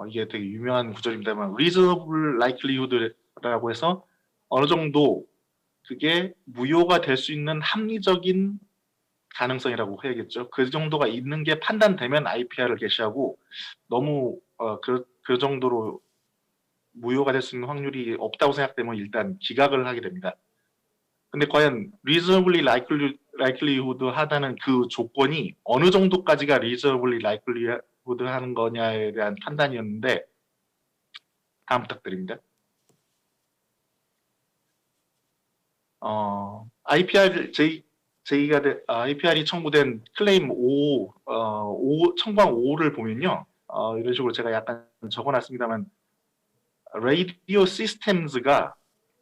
이게 되게 유명한 구절입니다만 reasonable likelihood라고 해서 어느 정도 그게 무효가 될 수 있는 합리적인 가능성이라고 해야겠죠. 그 정도가 있는 게 판단되면 IPR을 개시하고 너무 그 정도로 무효가 될 수 있는 확률이 없다고 생각되면 일단 기각을 하게 됩니다. 근데 과연 reasonably likelihood 하다는 그 조건이 어느 정도까지가 reasonably likelihood 하는 거냐에 대한 판단이었는데 다음 부탁드립니다. IPR이 청구된 클레임 5, 청구항 5를 보면요. 이런 식으로 제가 약간 적어놨습니다만 라디오 시스템즈가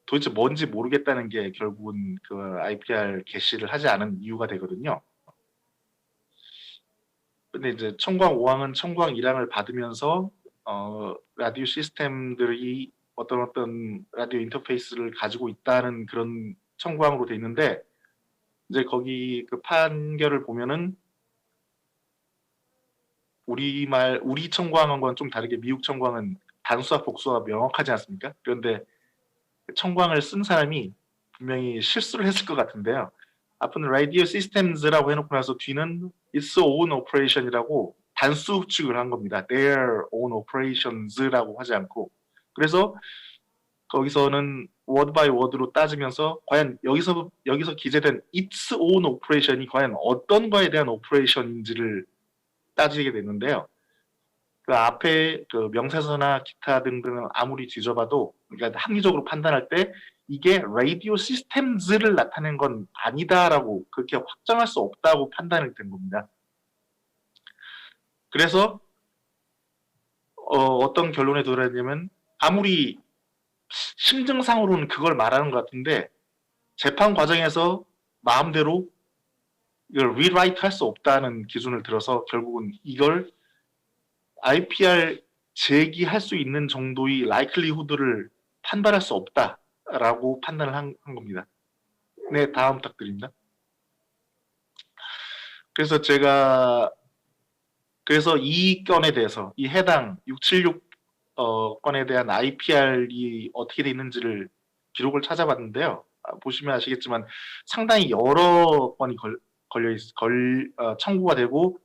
도대체 뭔지 모르겠다는 게 결국은 그 IPR 개시를 하지 않은 이유가 되거든요. 근데 이제 청구항 5항은 청구항 1항을 받으면서 라디오 시스템들이 어떤 라디오 인터페이스를 가지고 있다는 그런 청구항으로 돼 있는데 이제 거기 그 판결을 보면은 우리 청구항과 좀 다르게 미국 청구항은 단수와 복수가 명확하지 않습니까? 그런데 청구항을 쓴 사람이 분명히 실수를 했을 것 같은데요. 앞은 라디오 시스템즈라고 해놓고 나서 뒤는 its own operation이라고 단수 후축을 한 겁니다. their own operations라고 하지 않고. 그래서 거기서는 word by word로 따지면서 과연 여기서 기재된 its own operation이 과연 어떤 거에 대한 operation인지를 따지게 됐는데요. 그 앞에 그 명사서나 기타 등등을 아무리 뒤져봐도 그러니까 합리적으로 판단할 때 이게 라디오 시스템즈를 나타낸 건 아니다라고 그렇게 확정할 수 없다고 판단이 된 겁니다. 그래서 어떤 결론에 도달했냐면 아무리 심증상으로는 그걸 말하는 것 같은데 재판 과정에서 마음대로 이걸 리라이트 할 수 없다는 기준을 들어서 결국은 이걸 IPR 제기할 수 있는 정도의 likelihood를 판단할 수 없다라고 판단을 한 겁니다. 네, 다음 부탁드립니다. 그래서 이 건에 대해서 이 해당 676 건에 대한 IPR이 어떻게 돼 있는지를 기록을 찾아봤는데요. 보시면 아시겠지만 상당히 여러 건이 청구가 되고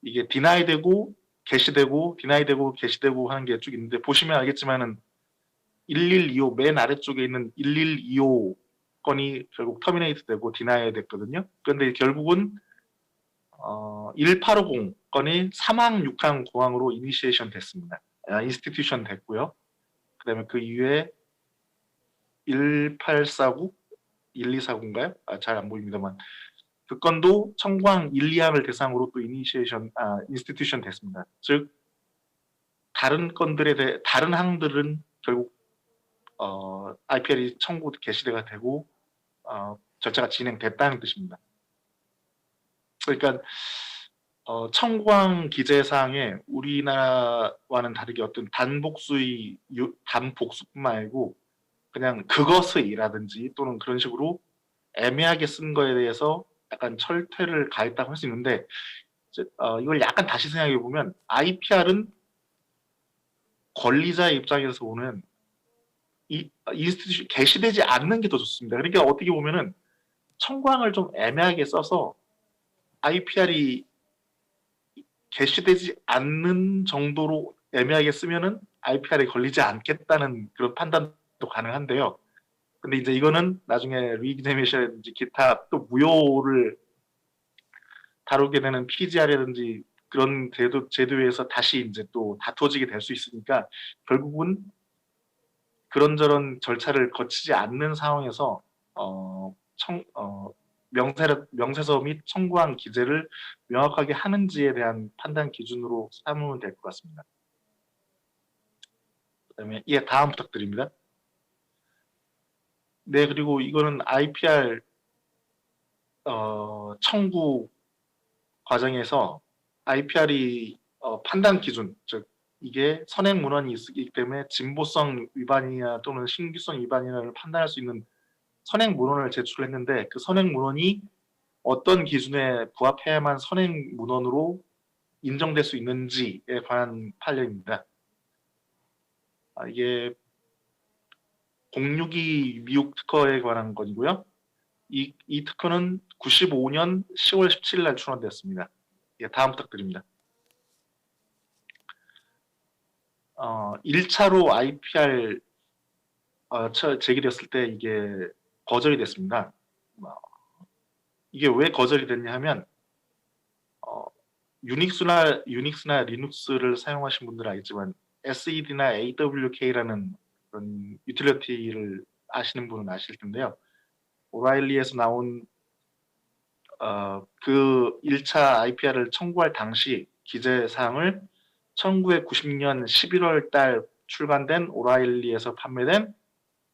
이게 디나이되고 게시되고 디나이되고 게시되고 하는 게 쭉 있는데 보시면 알겠지만은 1125 맨 아래쪽에 있는 1125 건이 결국 터미네이트 되고 디나이 됐거든요. 그런데 결국은 1850 건이 3항 6항 공항으로 이니시에이션 됐습니다. 인스티튜션 됐고요. 그다음에 그 이후에 1849, 1249인가요? 잘 안 보입니다만 그 건도 청구항 1, 2항을 대상으로 또 인스티튜션 됐습니다. 즉 다른 건들에 다른 항들은 결국 IPR이 청구 개시가 되고 절차가 진행됐다는 뜻입니다. 그러니까 청구항 기재사항에 우리나라와는 다르게 어떤 단복수뿐만 아니고 그냥 그것의라든지 또는 그런 식으로 애매하게 쓴 거에 대해서 약간 철퇴를 가했다고 할 수 있는데 이걸 약간 다시 생각해 보면 IPR은 권리자의 입장에서 보는 이 인스티튜션 게시되지 않는 게 더 좋습니다. 그러니까 어떻게 보면은 청구항을 좀 애매하게 써서 IPR이 게시되지 않는 정도로 애매하게 쓰면은 IPR에 걸리지 않겠다는 그런 판단도 가능한데요. 근데 이제 이거는 나중에 리익자미네이션이라든지 기타 또 무효를 다루게 되는 PGR이라든지 그런 제도에서 다시 이제 또 다투어지게 될 수 있으니까 결국은 그런저런 절차를 거치지 않는 상황에서 명세서 및 청구한 기재를 명확하게 하는지에 대한 판단 기준으로 삼으면 될 것 같습니다. 그다음에 다음 부탁드립니다. 네, 그리고 이거는 IPR 청구 과정에서 IPR이 판단 기준, 즉 이게 선행 문헌이 있기 때문에 진보성 위반이나 또는 신규성 위반이나를 판단할 수 있는 선행 문헌을 제출했는데 그 선행 문헌이 어떤 기준에 부합해야만 선행 문헌으로 인정될 수 있는지에 관한 판례입니다. 이게 062 미국 특허에 관한 건이고요. 이 특허는 95년 10월 17일 날 출원되었습니다. 다음 부탁드립니다. 1차로 IPR 제기됐을 때 이게 거절이 됐습니다. 이게 왜 거절이 됐냐 하면 유닉스나 리눅스를 사용하신 분들은 알겠지만 SED나 AWK라는 그런 유틸리티를 아시는 분은 아실 텐데요. 오라일리에서 나온 그 1차 IPR을 청구할 당시 기재사항을 1990년 11월 달 출간된 오라일리에서 판매된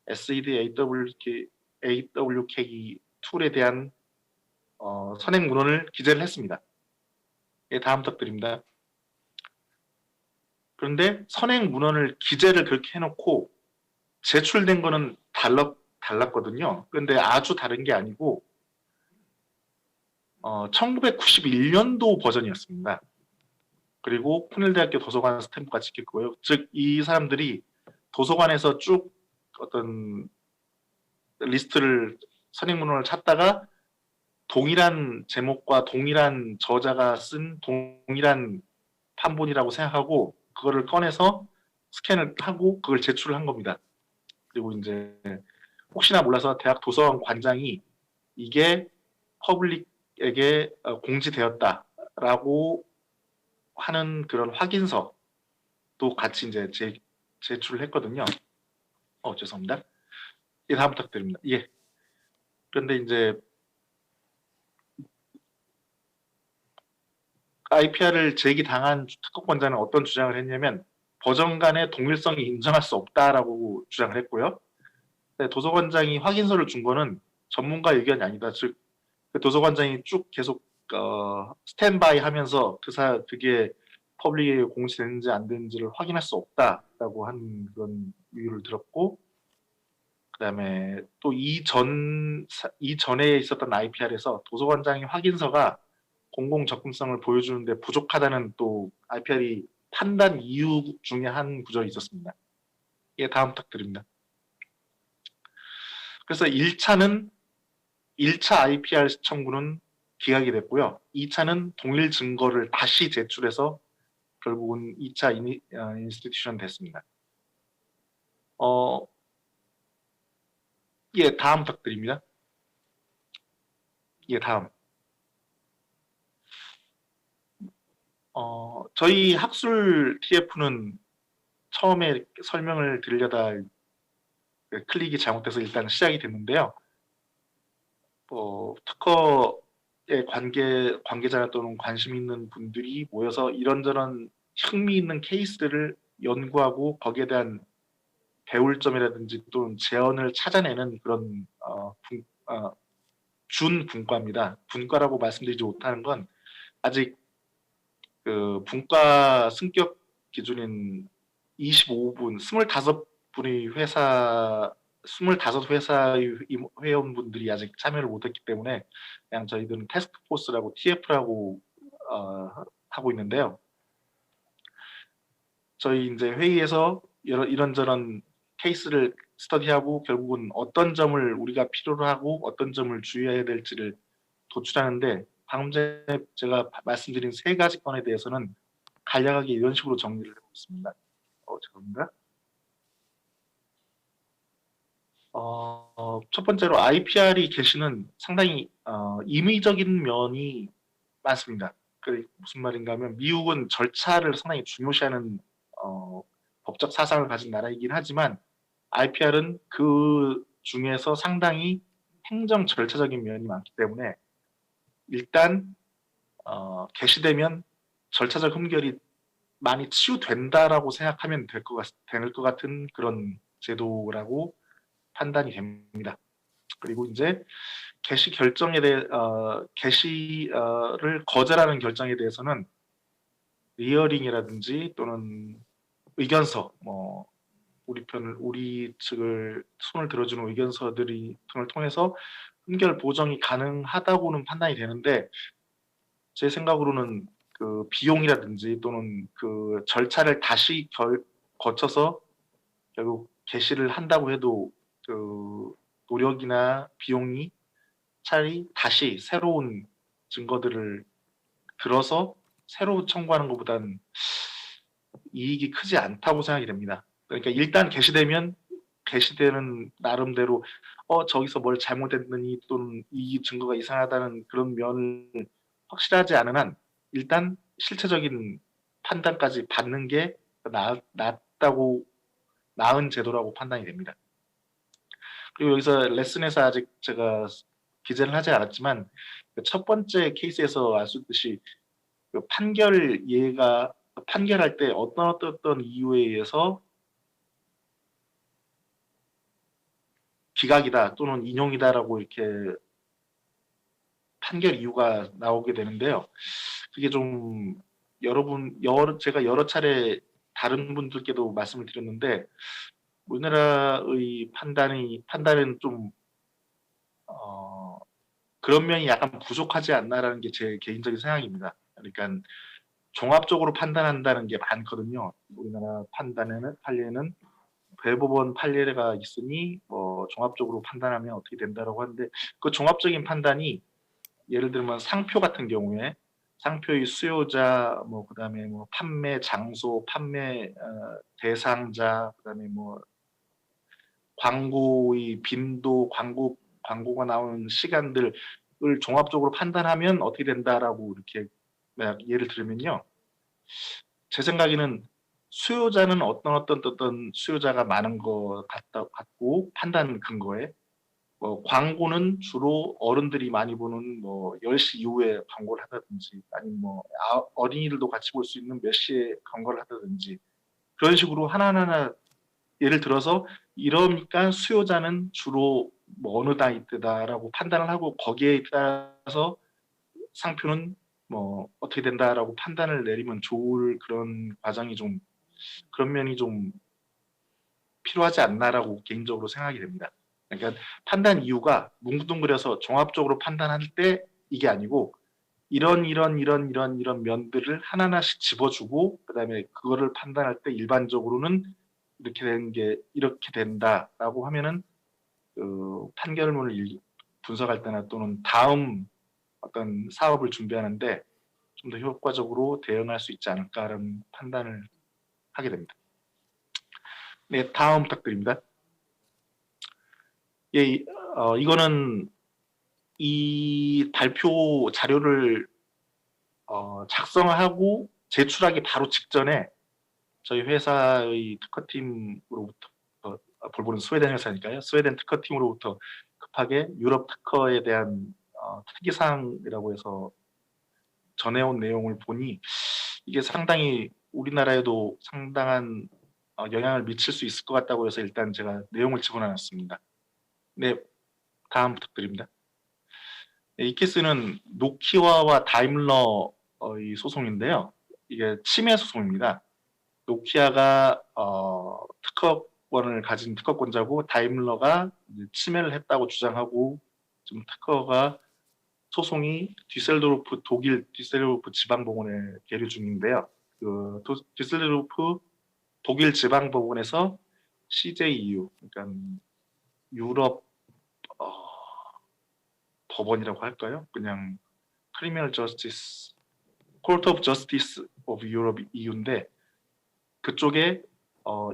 SED AWK 툴에 대한 선행 문헌을 기재를 했습니다. 예, 다음 부탁드립니다. 그런데 선행 문헌을 기재를 그렇게 해놓고 제출된 거는 달랐거든요. 그런데 아주 다른 게 아니고 1991년도 버전이었습니다. 그리고 코넬대학교 도서관 스탬프가 찍혔고요. 즉 이 사람들이 도서관에서 쭉 어떤 리스트를 선행 문헌을 찾다가 동일한 제목과 동일한 저자가 쓴 동일한 판본이라고 생각하고 그거를 꺼내서 스캔을 하고 그걸 제출을 한 겁니다. 그리고 이제 혹시나 몰라서 대학 도서관 관장이 이게 퍼블릭에게 공지되었다라고 하는 그런 확인서도 같이 이제 제출을 했거든요. 죄송합니다. 예, 다음 부탁드립니다. 예. 그런데 이제 IPR을 제기당한 특허권자는 어떤 주장을 했냐면 버전 간의 동일성이 인정할 수 없다라고 주장을 했고요. 도서관장이 확인서를 준 거는 전문가 의견이 아니다. 즉 그 도서관장이 쭉 계속 스탠바이 하면서 그게 퍼블릭에 공지됐는지 안 됐는지를 확인할 수 없다라고 한 그런 이유를 들었고, 그다음에 또 이전에 있었던 IPR에서 도서관장의 확인서가 공공 접근성을 보여주는데 부족하다는 또 IPR이 판단 이유 중에 한 구절이 있었습니다. 예, 다음 부탁드립니다. 그래서 1차 IPR 청구는 기각이 됐고요. 2차는 동일 증거를 다시 제출해서 결국은 2차 인스티튜션 됐습니다. 예, 다음 부탁드립니다. 예, 다음. 저희 학술 TF는 처음에 설명을 드리려다 클릭이 잘못돼서 일단 시작이 됐는데요. 특허의 관계자나 또는 관심 있는 분들이 모여서 이런저런 흥미있는 케이스를 연구하고 거기에 대한 배울 점이라든지 또는 재현을 찾아내는 그런 준 분과입니다. 분과라고 말씀드리지 못하는 건 아직 그 분과 승격 기준인 25분, 25회사의 회원분들이 아직 참여를 못했기 때문에 그냥 저희들은 태스크포스라고 TF라고 하고 있는데요. 저희 이제 회의에서 이런저런 케이스를 스터디하고 결국은 어떤 점을 우리가 필요로 하고 어떤 점을 주의해야 될지를 도출하는데 방금 전에 제가 말씀드린 3가지 건에 대해서는 간략하게 이런 식으로 정리를 해보겠습니다. 죄송합니다. 첫 번째로 IPR이 게시는 상당히 임의적인 면이 많습니다. 무슨 말인가 하면 미국은 절차를 상당히 중요시하는 법적 사상을 가진 나라이긴 하지만 IPR은 그 중에서 상당히 행정 절차적인 면이 많기 때문에 일단 게시되면 절차적 흠결이 많이 치유된다라고 생각하면 될 것 같은 그런 제도라고 판단이 됩니다. 그리고 이제 게시를 거절하는 결정에 대해서는 리어링이라든지 또는 의견서, 우리 측을 손을 들어주는 의견서들이 등을 통해서 흠결 보정이 가능하다고는 판단이 되는데 제 생각으로는 그 비용이라든지 또는 그 절차를 다시 거쳐서 결국 게시를 한다고 해도 그 노력이나 비용이 차라리 다시 새로운 증거들을 들어서 새로 청구하는 것보다는 이익이 크지 않다고 생각이 됩니다. 그러니까 일단 게시되면 게시되는 나름대로 저기서 뭘 잘못했느니 또는 이 증거가 이상하다는 그런 면을 확실하지 않은 한 일단 실체적인 판단까지 받는 게 나은 제도라고 판단이 됩니다. 그리고 여기서 레슨에서 아직 제가 기재를 하지 않았지만 그 첫 번째 케이스에서 알 수 있듯이 그 판결할 때 어떤 이유에 의해서 기각이다 또는 인용이다라고 이렇게 판결 이유가 나오게 되는데요. 그게 좀 제가 여러 차례 다른 분들께도 말씀을 드렸는데 우리나라의 판단은 좀 그런 면이 약간 부족하지 않나라는 게 제 개인적인 생각입니다. 그러니까 종합적으로 판단한다는 게 많거든요. 우리나라 판례는 대법원 판례가 있으니 종합적으로 판단하면 어떻게 된다라고 하는데 그 종합적인 판단이 예를 들면 상표 같은 경우에 상표의 수요자, 그다음에 판매 장소, 판매 대상자, 그다음에 광고의 빈도, 광고가 나오는 시간들을 종합적으로 판단하면 어떻게 된다라고 이렇게 예를 들면요. 제 생각에는 수요자는 어떤 수요자가 많은 것 같고 판단 근거에 광고는 주로 어른들이 많이 보는 10시 이후에 광고를 하다든지 아니면 어린이들도 같이 볼 수 있는 몇 시에 광고를 하다든지 그런 식으로 하나하나 예를 들어서 이러니까 수요자는 주로 어느 나이대다라고 판단을 하고 거기에 따라서 상표는 어떻게 된다라고 판단을 내리면 좋을 그런 과정이 좀 그런 면이 좀 필요하지 않나라고 개인적으로 생각이 됩니다. 그러니까 판단 이유가 뭉뚱그려서 종합적으로 판단할 때 이게 아니고 이런 면들을 하나하나씩 집어주고 그다음에 그거를 판단할 때 일반적으로는 이렇게 된다라고 하면은 그 판결문을 분석할 때나 또는 다음 어떤 사업을 준비하는데 좀 더 효과적으로 대응할 수 있지 않을까라는 판단을 하게 됩니다. 네, 다음 부탁드립니다. 예, 이거는 이 발표 자료를 작성하고 제출하기 바로 직전에 저희 회사의 특허팀으로부터 볼보는 스웨덴 회사니까요. 스웨덴 특허팀으로부터 급하게 유럽 특허에 대한 특이사항이라고 해서 전해온 내용을 보니 이게 상당히 우리나라에도 상당한 영향을 미칠 수 있을 것 같다고 해서 일단 제가 내용을 집어넣었습니다. 네, 다음 부탁드립니다. 네, 이 케이스는 노키아와 다임러의 소송인데요. 이게 침해 소송입니다. 노키아가 특허권을 가진 특허권자고 다임러가 침해를 했다고 주장하고 지금 소송이 독일 디셀도르프 지방법원에 계류 중인데요. 그 디셀도르프 독일 지방법원에서 CJEU, 그러니까 유럽 법원이라고 할까요? 그냥 Criminal Justice, Court of Justice of Europe EU인데 그쪽에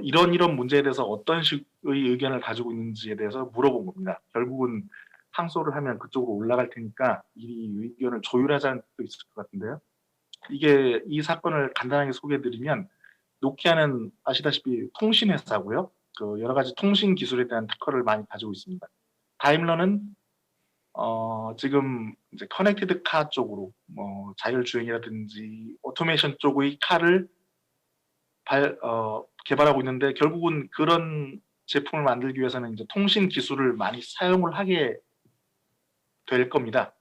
이런 문제에 대해서 어떤 식의 의견을 가지고 있는지에 대해서 물어본 겁니다. 결국은 항소를 하면 그쪽으로 올라갈 테니까 이 의견을 조율하자는 뜻도 있을 것 같은데요. 이 사건을 간단하게 소개해드리면 노키아는 아시다시피 통신회사고요. 그 여러 가지 통신 기술에 대한 특허를 많이 가지고 있습니다. 다임러는 지금 이제 커넥티드 카 쪽으로 자율주행이라든지 오토메이션 쪽의 카를 개발하고 있는데 결국은 그런 제품을 만들기 위해서는 이제 통신 기술을 많이 사용을 하게 될 겁니다.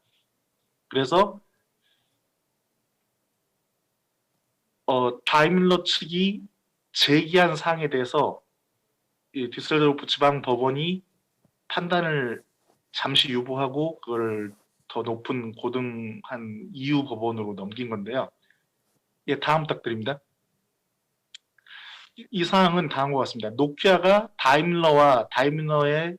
그래서 다임러 측이 제기한 사항에 대해서 이 디셀도르프 지방 법원이 판단을 잠시 유보하고 그걸 더 높은 고등한 EU 법원으로 넘긴 건데요. 예, 다음 부탁드립니다. 이 사항은 다음과 같습니다. 노키아가 다임러의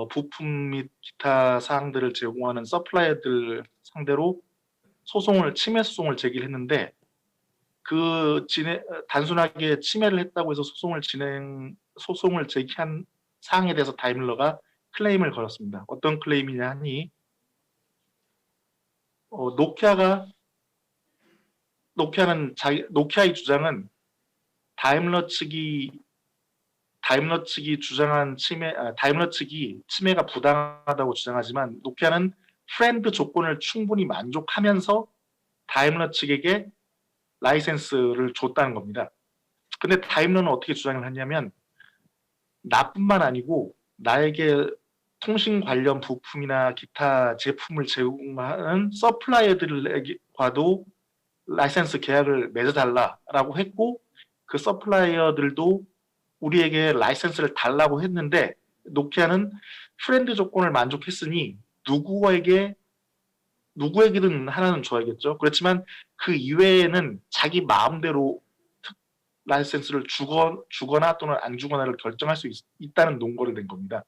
부품 및 기타 사항들을 제공하는 서플라이어들 상대로 침해 소송을 제기를 했는데 단순하게 침해를 했다고 해서 소송을 제기한 사항에 대해서 다임러가 클레임을 걸었습니다. 어떤 클레임이냐 하니 노키아의 주장은 다임러 측이 주장한 다임러 측이 침해가 부당하다고 주장하지만 노키아는 프렌드 조건을 충분히 만족하면서 다임러 측에게 라이센스를 줬다는 겁니다. 근데 다임러는 어떻게 주장을 했냐면 나뿐만 아니고 나에게 통신 관련 부품이나 기타 제품을 제공하는 서플라이어들과도 라이센스 계약을 맺어달라라고 했고 그 서플라이어들도 우리에게 라이센스를 달라고 했는데 노키아는 프렌드 조건을 만족했으니 누구에게든 하나는 줘야겠죠. 그렇지만 그 이외에는 자기 마음대로 라이센스를 주거나 또는 안 주거나를 결정할 수 있다는 논거를 낸 겁니다.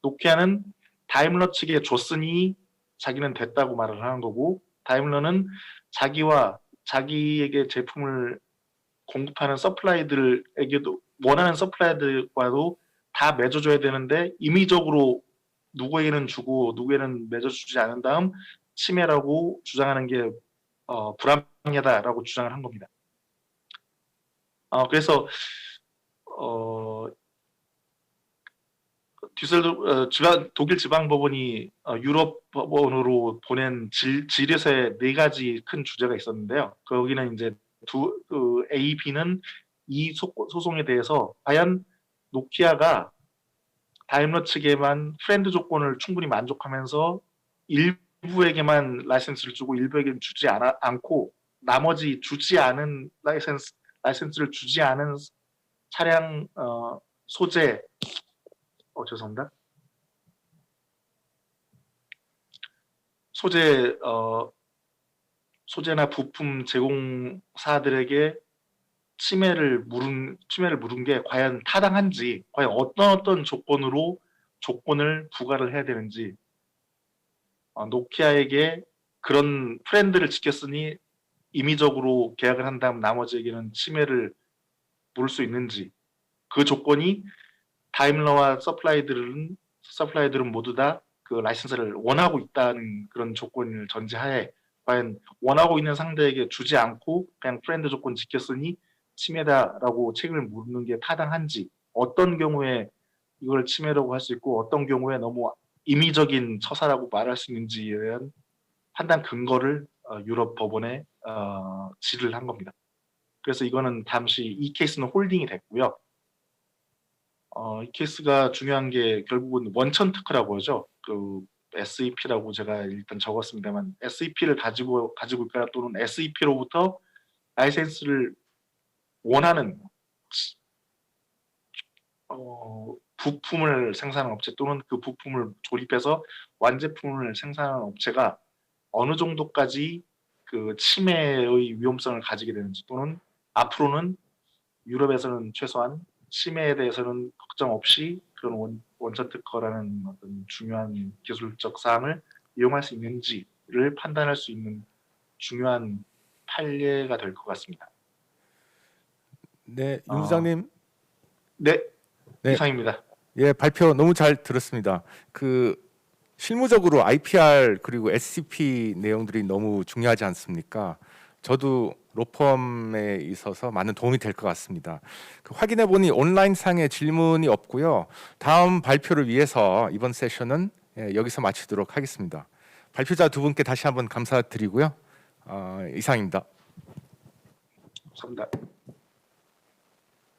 노키아는 다임러 측에 줬으니 자기는 됐다고 말을 하는 거고 다임러는 자기에게 제품을 공급하는 서플라이들에게도 원하는 서플라이들과도 다 맺어줘야 되는데 임의적으로 누구에게는 주고 누구에게는 맺어주지 않은 다음 침해라고 주장하는 게 불합리하다라고 주장을 한 겁니다. 그래서 독일 지방법원이 유럽 법원으로 보낸 질의서에 4가지 큰 주제가 있었는데요. 거기는 이제 A, B는 이 소송에 대해서 과연 노키아가 다임러 측에만 프렌드 조건을 충분히 만족하면서 일부에게만 라이센스를 주고 일부에게는 주지 않고 나머지 주지 않은 라이센스를 주지 않은 차량 소재 죄송합니다. 소재나 부품 제공사들에게 침해를 물은 게 과연 타당한지, 과연 어떤 조건을 부과를 해야 되는지, 노키아에게 그런 프렌드를 지켰으니 임의적으로 계약을 한 다음 나머지에게는 침해를 물을 수 있는지, 그 조건이 다임러와 서플라이들은 모두 다 그 라이센스를 원하고 있다는 그런 조건을 전제하에 과연 원하고 있는 상대에게 주지 않고 그냥 프렌드 조건 지켰으니 침해다라고 책임을 묻는 게 타당한지, 어떤 경우에 이걸 침해라고 할 수 있고 어떤 경우에 너무 임의적인 처사라고 말할 수 있는지에 대한 판단 근거를 유럽 법원에 질의를 한 겁니다. 그래서 이거는 당시 이 케이스는 홀딩이 됐고요. 이 케이스가 중요한 게 결국은 원천 특허라고 하죠. 그 SEP라고 제가 일단 적었습니다만 SEP를 가지고 있거나 또는 SEP로부터 라이센스를 원하는 부품을 생산하는 업체 또는 그 부품을 조립해서 완제품을 생산하는 업체가 어느 정도까지 그 침해의 위험성을 가지게 되는지 또는 앞으로는 유럽에서는 최소한 침해에 대해서는 걱정 없이 그런 원천 특허라는 어떤 중요한 기술적 사항을 이용할 수 있는지를 판단할 수 있는 중요한 판례가 될 것 같습니다. 네, 윤 부장님. 네, 네. 이상입니다. 예, 발표 너무 잘 들었습니다. 그 실무적으로 IPR 그리고 SCP 내용들이 너무 중요하지 않습니까? 저도 로펌에 있어서 많은 도움이 될 것 같습니다. 확인해 보니 온라인 상에 질문이 없고요. 다음 발표를 위해서 이번 세션은 여기서 마치도록 하겠습니다. 발표자 두 분께 다시 한번 감사드리고요. 이상입니다. 감사합니다.